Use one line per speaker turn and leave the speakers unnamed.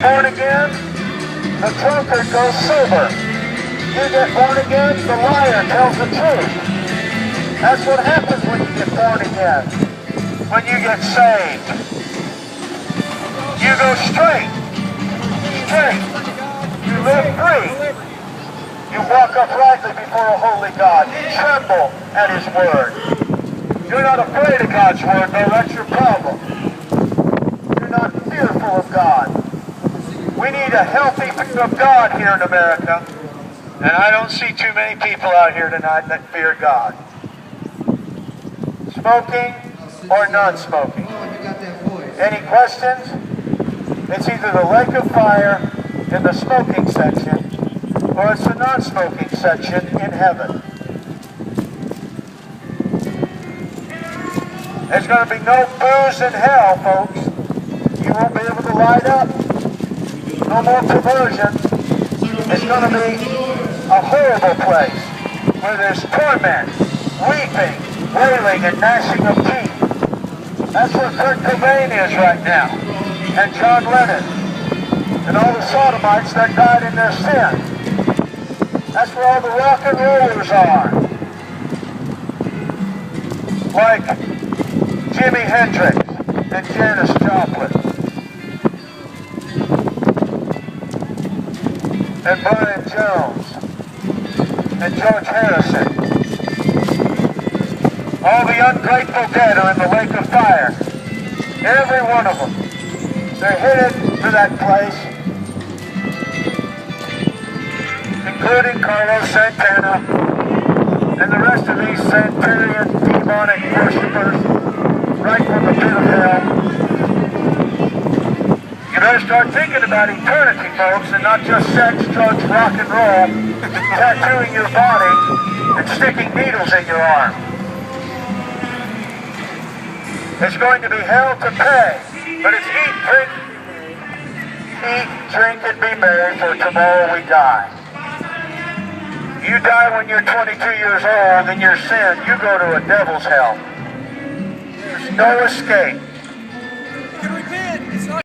Born again, the drunkard goes sober. You get born again, the liar tells the truth. That's what happens when you get born again. When you get saved. You go straight. Straight. You live free. You walk uprightly before a holy God. You tremble at His word. You're not afraid of God's word, though. That's your problem. You're not fearful of God. We need a healthy fear of God here in America. And I don't see too many people out here tonight that fear God. Smoking or non-smoking? Any questions? It's either the lake of fire in the smoking section or it's the non-smoking section in heaven. There's going to be no booze in hell, folks. You won't be able to light up. No more perversion. It's going to be a horrible place where there's torment, weeping, wailing, and gnashing of teeth. That's where Kurt Cobain is right now, and John Lennon, and all the sodomites that died in their sin. That's where all the rock and rollers are. Like Jimi Hendrix and Janis Joplin. And Brian Jones, and George Harrison. All the ungrateful dead are in the lake of fire. Every one of them. They're headed to that place, including Carlos Santana, and the rest of these Santerian demonic worshippers, right from the pit of hell. You better start thinking about eternity, folks, and not just sex, drugs, rock and roll, tattooing your body, and sticking needles in your arm. It's going to be hell to pay, but it's eat, drink, and be merry, for tomorrow we die. You die when you're 22 years old in your sin, you go to a devil's hell. There's no escape.